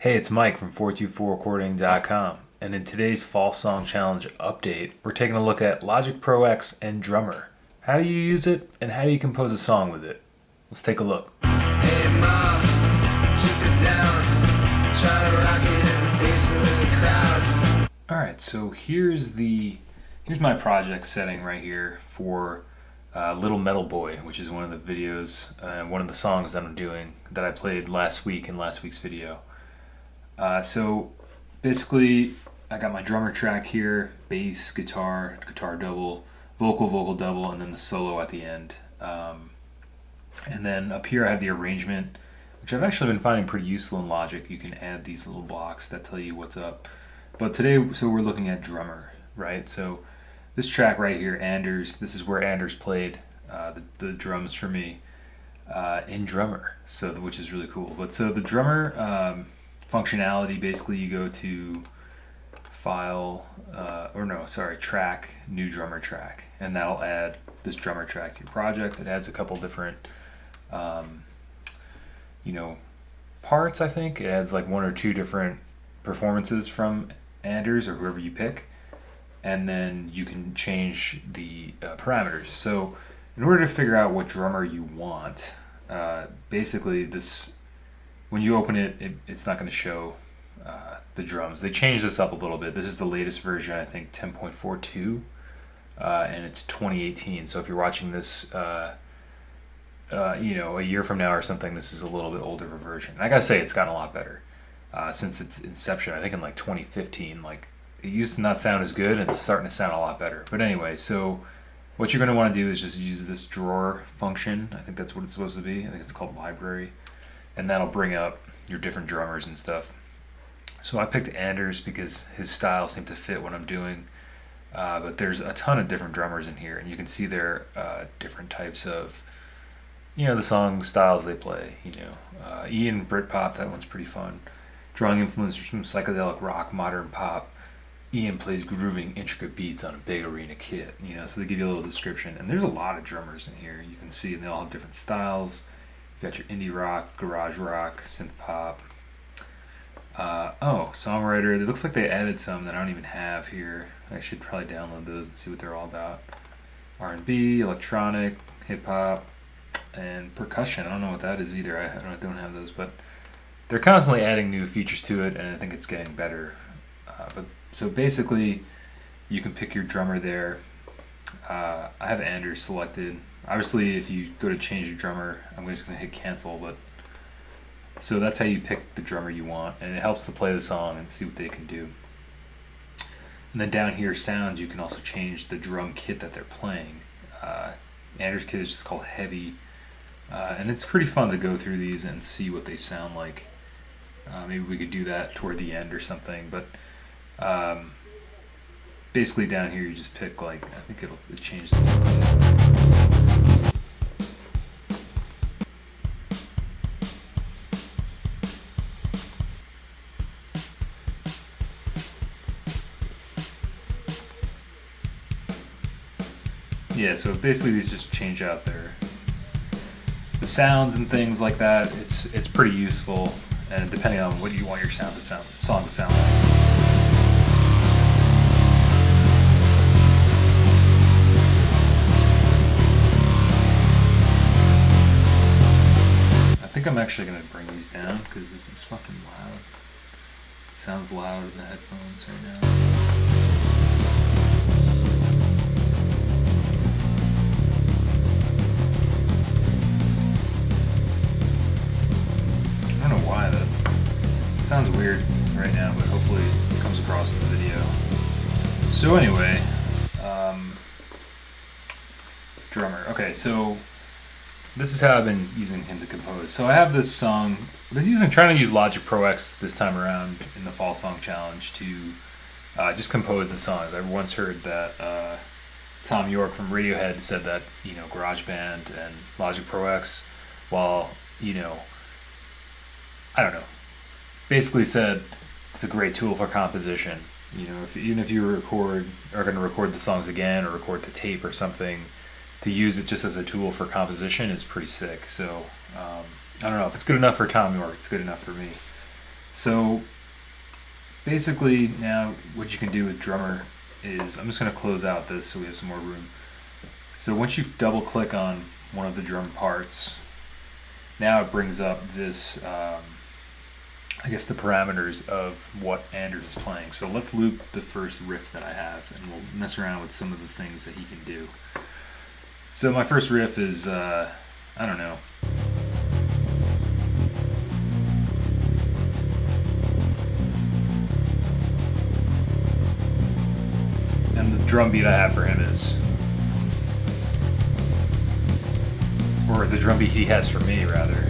Hey, it's Mike from 424recording.com, and in today's Fall Song Challenge update, we're taking a look at Logic Pro X and Drummer. How do you use it, and how do you compose a song with it? Let's take a look. Hey mom, keep it down. Try to rock it in the basement with the crowd. Alright, so here's my project setting right here for Little Metal Boy, which is one of the videos, one of the songs that I'm doing that I played last week in last week's video. So basically, I got my drummer track here, bass, guitar, guitar double, vocal double, and then the solo at the end. And then up here I have the arrangement, which I've actually been finding pretty useful in Logic. You can add these little blocks that tell you what's up. But today, so we're looking at drummer, right? So this track right here, Anders, this is where Anders played the drums for me in drummer, so which is really cool. But so the drummer functionality, basically you go to file, track, new drummer track, and that'll add this drummer track to your project. It adds a couple different parts. I think it adds like one or two different performances from Anders or whoever you pick, and then you can change the parameters. So in order to figure out what drummer you want, basically this, when you open it, it's not going to show the drums. They changed this up a little bit. This is the latest version, I think 10.42, and it's 2018. So if you're watching this a year from now or something, this is a little bit older version. And I gotta say, it's gotten a lot better since its inception. I think in like 2015, like it used to not sound as good, and it's starting to sound a lot better. But anyway, so what you're going to want to do is just use this drawer function. I think that's what it's supposed to be. I think it's called library, and that'll bring up your different drummers and stuff. So I picked Anders because his style seemed to fit what I'm doing. But there's a ton of different drummers in here, and you can see their different types of, the song styles they play. Ian Britpop, that one's pretty fun. Drawing influences from psychedelic rock, modern pop. Ian plays grooving, intricate beats on a big arena kit. So they give you a little description, and there's a lot of drummers in here. You can see, and they all have different styles. You got your indie rock, garage rock, synth pop. Songwriter. It looks like they added some that I don't even have here. I should probably download those and see what they're all about. R&B, electronic, hip hop, and percussion. I don't know what that is either. I don't have those, but they're constantly adding new features to it, and I think it's getting better. So basically, you can pick your drummer there. I have Anders selected. Obviously, if you go to change your drummer, I'm just going to hit cancel. But so that's how you pick the drummer you want, and it helps to play the song and see what they can do. And then down here, sounds, you can also change the drum kit that they're playing. Anders' kit is just called Heavy, and it's pretty fun to go through these and see what they sound like. Maybe we could do that toward the end or something, but basically down here you just pick, like, I think it changes. Yeah, so basically these just change out the sounds and things like that. It's pretty useful, and depending on what you want your song to sound like. I think I'm actually going to bring these down because this is fucking loud. It sounds loud in the headphones right now. Sounds weird right now, but hopefully it comes across in the video. So anyway, drummer. Okay, so this is how I've been using him to compose. So I have this song. I've been trying to use Logic Pro X this time around in the Fall Song Challenge to just compose the songs. I once heard that Tom York from Radiohead said that GarageBand and Logic Pro X, while I don't know, basically said it's a great tool for composition. Even if you are going to record the songs again or record the tape or something, to use it just as a tool for composition is pretty sick. So I don't know if it's good enough for Tom York. It's good enough for me. So basically now what you can do with drummer is, I'm just going to close out this so we have some more room. So once you double click on one of the drum parts, now it brings up this, I guess, the parameters of what Anders is playing. So let's loop the first riff that I have, and we'll mess around with some of the things that he can do. So my first riff is, I don't know. And the drum beat I have for him is, or the drum beat he has for me, rather.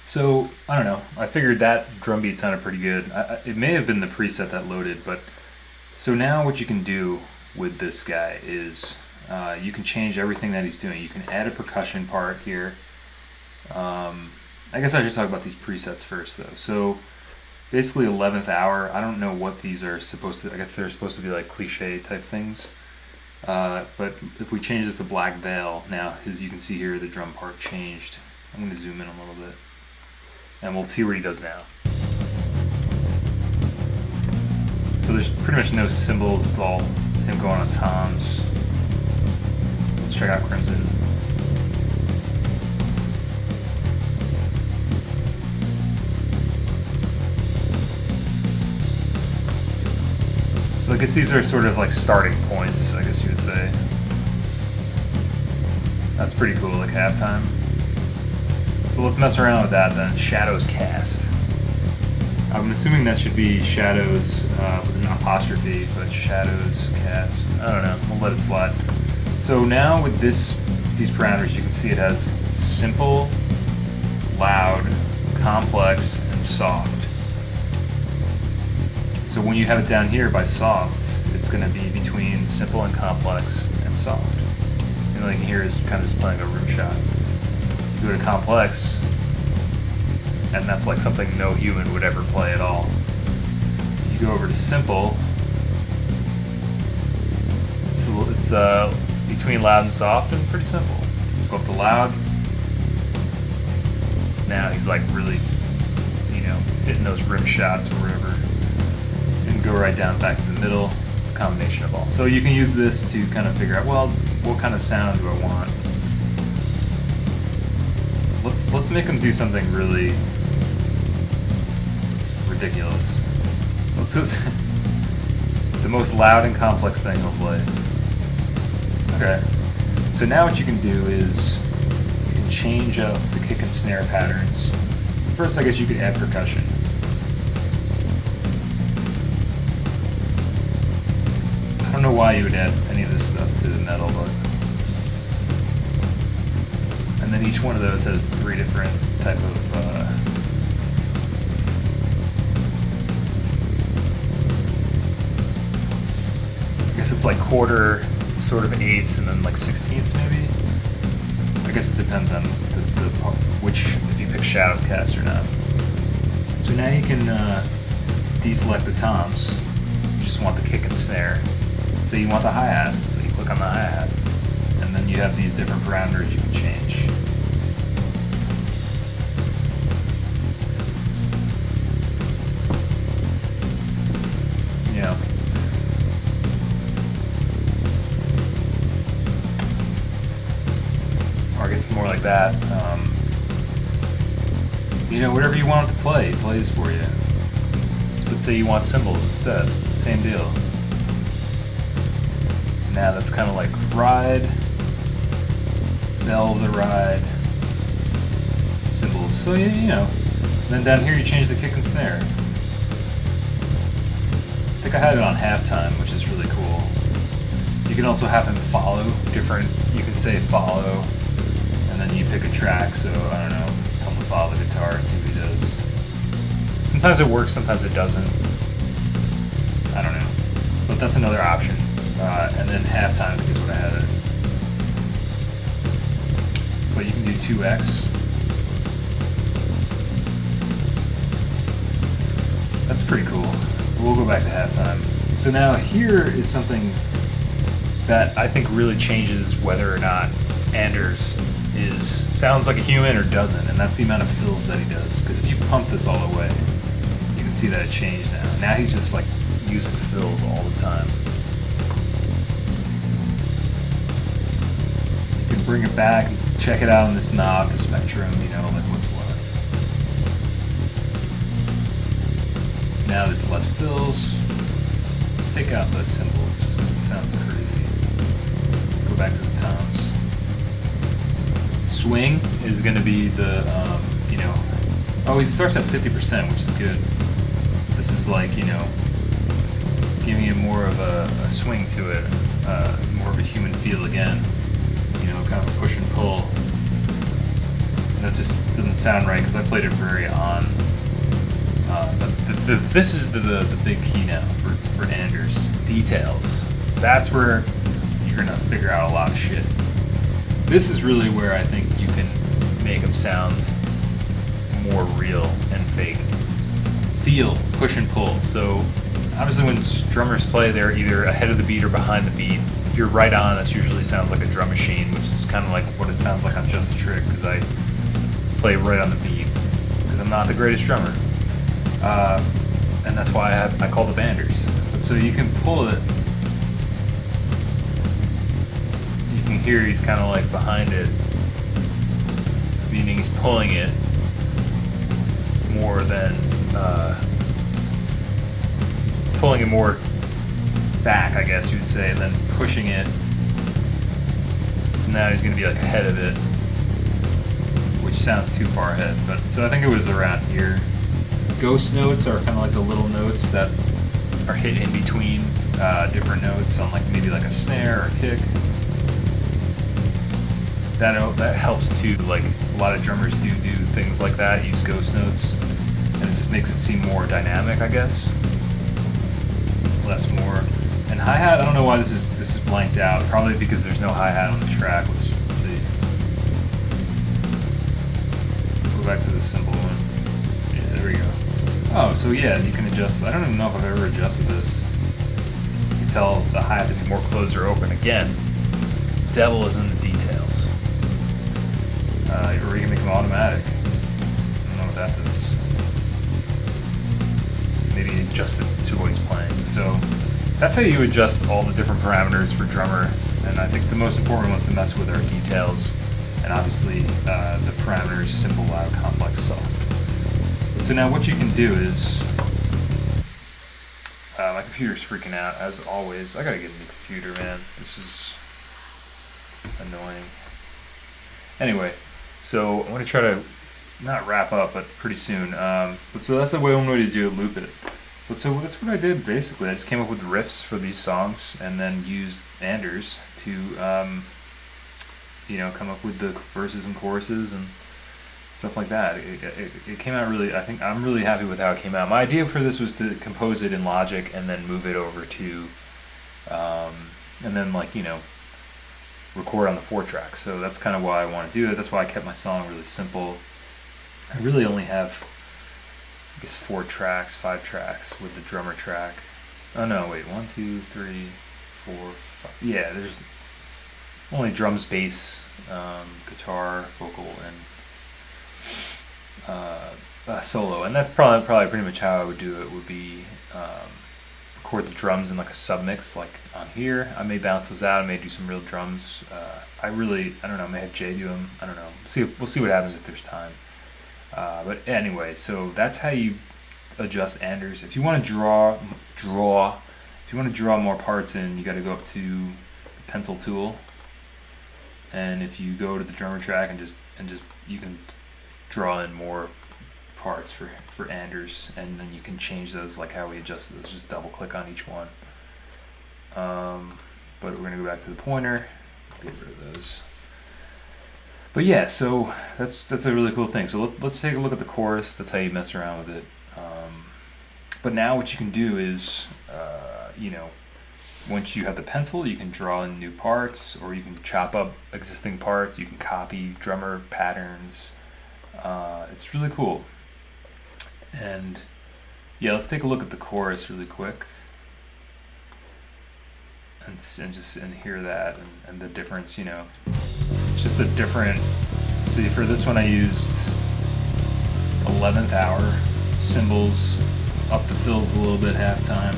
So, I don't know, I figured that drum beat sounded pretty good. It may have been the preset that loaded, but so now what you can do with this guy is you can change everything that he's doing. You can add a percussion part here. I guess I should talk about these presets first though. So basically 11th hour, I don't know what these are supposed to, I guess they're supposed to be like cliche type things. But if we change this to Black Veil, now as you can see here, the drum part changed. I'm going to zoom in a little bit. And we'll see what he does now. So there's pretty much no cymbals, it's all him going on toms. Let's check out Crimson. So I guess these are sort of like starting points, I guess you would say. That's pretty cool, like halftime. So let's mess around with that then. Shadows Cast. I'm assuming that should be Shadows with an apostrophe, but Shadows Cast. I don't know, we'll let it slide. So now with these parameters, you can see it has simple, loud, complex, and soft. So when you have it down here by soft, it's going to be between simple and complex and soft. And like here is kind of just playing a room shot. You go to complex, and that's like something no human would ever play at all. You go over to simple, it's between loud and soft and pretty simple. Go up to loud. Now he's like really, hitting those rim shots or whatever. And go right down back to the middle, combination of all. So you can use this to kind of figure out, well, what kind of sound do I want? Let's make him do something really ridiculous. Let's just the most loud and complex thing he'll play. Okay. So now what you can do is you can change up the kick and snare patterns. First, I guess you could add percussion. I don't know why you would add any of this stuff to the metal, but... And then each one of those has 3 different type of I guess it's like quarter, sort of eighths, and then like 16ths maybe. I guess it depends on which, if you pick Shadows Cast or not. So now you can deselect the toms. You just want the kick and snare. So you want the hi-hat, so you click on the hi-hat, and then you have these different parameters you can change. Or I guess more like that. Whatever you want it to play, it plays for you. Let's say you want cymbals instead, same deal. Now that's kind of like ride, bell of the ride, cymbals. So And then down here you change the kick and snare. I think I had it on halftime, which is really cool. You can also have him follow different, you can say follow, and then you pick a track, so I don't know, tell him to follow the guitar and see what he does. Sometimes it works, sometimes it doesn't. I don't know. But that's another option. And then halftime is what I had it. But you can do 2x. That's pretty cool. We'll go back to halftime. So now here is something that I think really changes whether or not Anders sounds like a human or doesn't, and that's the amount of fills that he does. Because if you pump this all the way, you can see that it changed now. Now he's just like using fills all the time. You can bring it back, check it out on this knob, the spectrum, you know, like what's what. Now there's less fills. Take out the cymbals, it sounds crazy. Go back to the toms. Swing is going to be the, you know, oh, he starts at 50%, which is good. This is like, you know, giving it more of a swing to it, more of a human feel again, you know, kind of a push and pull. And that just doesn't sound right because I played it very on. But this is the big key now for Anders. Details. That's where you're going to figure out a lot of shit. This is really where I think you can make them sound more real and fake. Feel, push and pull. So obviously when drummers play, they're either ahead of the beat or behind the beat. If you're right on, that usually sounds like a drum machine, which is kind of like what it sounds like on Just a Trick, because I play right on the beat, because I'm not the greatest drummer. And that's why I call it Anders. But so you can pull it. You can hear he's kind of like behind it, meaning he's pulling it more than he's pulling it more back, I guess you would say, and then pushing it. So now he's going to be like ahead of it, which sounds too far ahead. But so I think it was around here. Ghost notes are kind of like the little notes that are hit in between different notes on like maybe like a snare or a kick. That helps too. Like a lot of drummers do things like that, use ghost notes, and it just makes it seem more dynamic, I guess. Less more. And hi-hat, I don't know why this is blanked out. Probably because there's no hi-hat on the track. Let's see. Go back to the simple one. Yeah, there we go. Oh, so yeah, you can adjust. I don't even know if I've ever adjusted this. You can tell the hi-hat to be more closed or open. Again, devil is in the details. Or you can make them automatic. I don't know what that does. Maybe adjust it to what he's playing. So that's how you adjust all the different parameters for drummer. And I think the most important ones to mess with are details, and obviously the parameters: simple, loud, complex, soft. So now what you can do is, my computer's freaking out as always. I gotta get a new computer, man. This is annoying. Anyway, so I'm gonna try to not wrap up, but pretty soon. But so that's the one way to do it, loop it. But so that's what I did basically. I just came up with riffs for these songs and then used Anders to, you know, come up with the verses and choruses and stuff like that. It came out really, I think I'm really happy with how it came out. My idea for this was to compose it in Logic and then move it over to, and then like, you know, record on the 4-track. So that's kind of why I want to do it. That's why I kept my song really simple. I really only have, I guess, 4 tracks, 5 tracks with the drummer track. Oh no, wait, 1, 2, 3, 4, 5. Yeah, there's only drums, bass, guitar, vocal, and solo. And that's probably pretty much how I would do it. Would be record the drums in like a submix, like on here. I may bounce those out. I may do some real drums. I don't know. I may have Jay do them. I don't know. We'll see what happens if there's time. But anyway, so that's how you adjust Anders. If you want to draw, if you want to draw more parts in, you got to go up to the pencil tool. And if you go to the drummer track and just you can draw in more parts for Anders, and then you can change those like how we adjusted those. Just double click on each one. But we're gonna go back to the pointer, get rid of those. But yeah, so that's a really cool thing. So let's take a look at the chorus. That's how you mess around with it. But now what you can do is, you know, once you have the pencil, you can draw in new parts, or you can chop up existing parts. You can copy drummer patterns. It's really cool. And yeah, let's take a look at the chorus really quick, and hear that and the difference, you know. It's just a different. See, for this one I used 11th hour cymbals, up the fills a little bit halftime,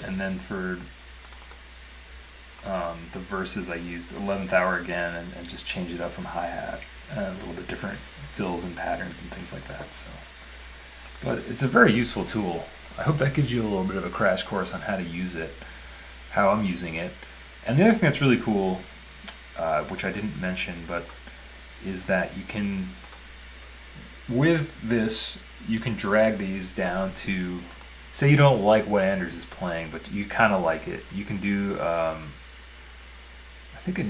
and then for the verses I used 11th hour again, and just change it up from hi-hat, a little bit different fills and patterns and things like that. So, but it's a very useful tool. I hope that gives you a little bit of a crash course on how to use it, how I'm using it. And the other thing that's really cool, which I didn't mention, but is that you can, with this, you can drag these down to, say you don't like what Anders is playing, but you kind of like it. You can do, I think I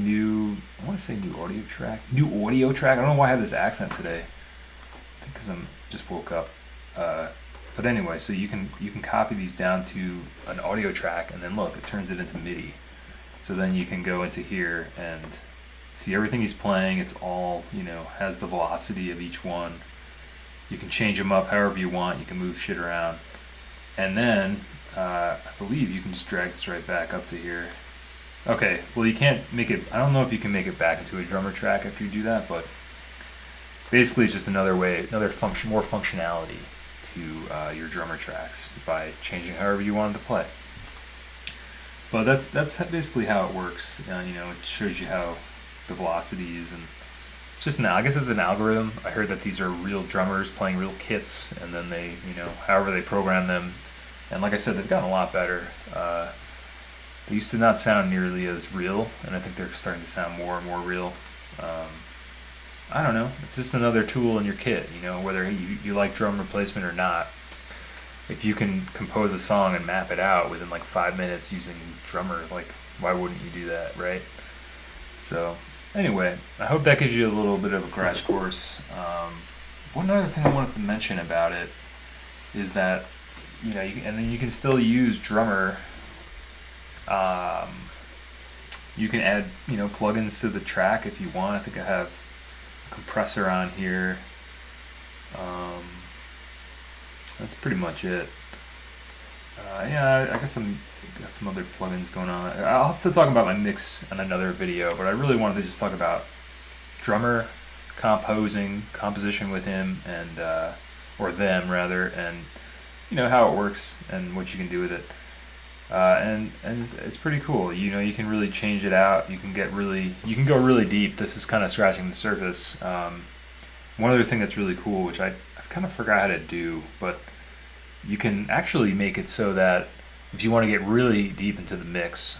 want to say new audio track. New audio track. I don't know why I have this accent today. I think because I'm just woke up. But anyway, so you can copy these down to an audio track, and then look, it turns it into MIDI. So then you can go into here and see everything he's playing. It's all, has the velocity of each one. You can change them up however you want. You can move shit around. And then, I believe you can just drag this right back up to here. Okay, well you can't make it, I don't know if you can make it back into a drummer track after you do that, but basically it's just another way, more functionality to your drummer tracks by changing however you want them to play. But that's basically how it works. It shows you how the velocities, and it's just I guess it's an algorithm. I heard that these are real drummers playing real kits, and then they, however they program them. And like I said, they've gotten a lot better. They used to not sound nearly as real, and I think they're starting to sound more and more real. I don't know. It's just another tool in your kit, whether you like drum replacement or not. If you can compose a song and map it out within like 5 minutes using drummer, like, why wouldn't you do that, right? So anyway, I hope that gives you a little bit of a crash course. One other thing I wanted to mention about it is that, and then you can still use drummer. You can add, plugins to the track if you want. I think I have a compressor on here. That's pretty much it. Yeah, I guess I'm got some other plugins going on. I'll have to talk about my mix in another video, but I really wanted to just talk about drummer composition with him, and or them rather, and how it works and what you can do with it. And it's pretty cool. You can really change it out. You can go really deep. This is kind of scratching the surface. One other thing that's really cool, which I've kind of forgot how to do, but you can actually make it so that if you want to get really deep into the mix,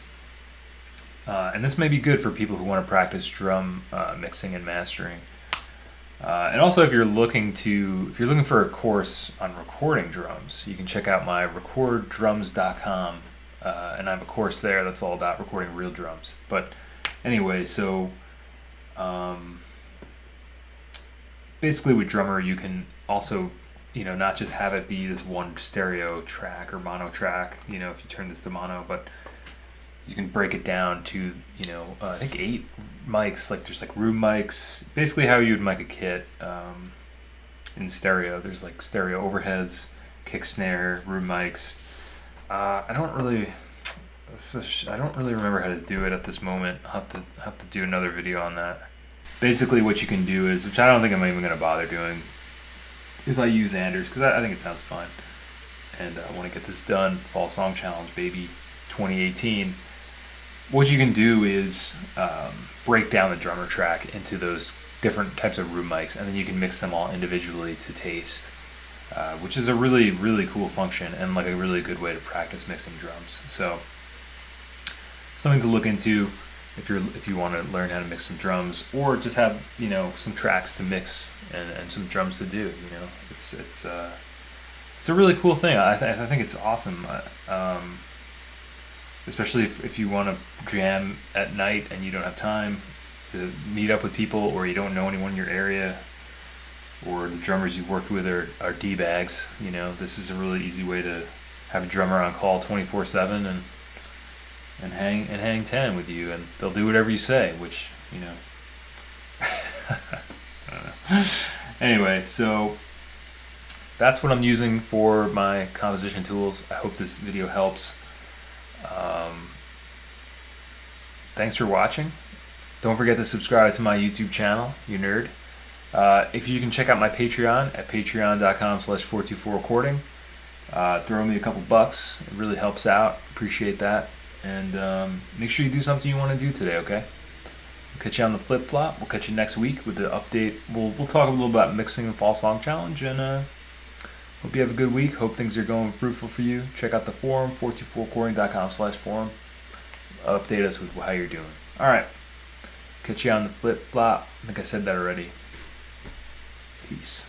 and this may be good for people who want to practice drum mixing and mastering, and also if you're looking for a course on recording drums, you can check out my recorddrums.com, and I have a course there that's all about recording real drums. But anyway, so basically with drummer you can also not just have it be this one stereo track or mono track, if you turn this to mono, but you can break it down to, I think 8 mics, like there's like room mics, basically how you would mic a kit in stereo. There's like stereo overheads, kick snare, room mics. I don't really remember how to do it at this moment. I'll have to do another video on that. Basically what you can do is, which I don't think I'm even going to bother doing if I use Anders, because I think it sounds fun, and I want to get this done. Fall Song Challenge, baby, 2018. What you can do is break down the drummer track into those different types of room mics, and then you can mix them all individually to taste, which is a really, really cool function and like a really good way to practice mixing drums. So something to look into if you want to learn how to mix some drums, or just have some tracks to mix and some drums to do. It's a really cool thing. I think it's awesome. Especially if you want to jam at night and you don't have time to meet up with people, or you don't know anyone in your area, or the drummers you've worked with are D-bags. This is a really easy way to have a drummer on call 24/7 and hang 10 with you, and they'll do whatever you say, which I don't know. Anyway, so that's what I'm using for my composition tools. I hope this video helps. Thanks for watching. Don't forget to subscribe to my YouTube channel, you nerd. If you can check out my Patreon at patreon.com/424recording. Throw me a couple bucks. It really helps out. Appreciate that. And make sure you do something you want to do today, okay? We'll catch you on the flip flop. We'll catch you next week with the update. We'll talk a little about mixing the fall song challenge, and hope you have a good week. Hope things are going fruitful for you. Check out the forum, 424recording.com/forum. Update us with how you're doing. All right. Catch you on the flip flop. I think I said that already. Peace.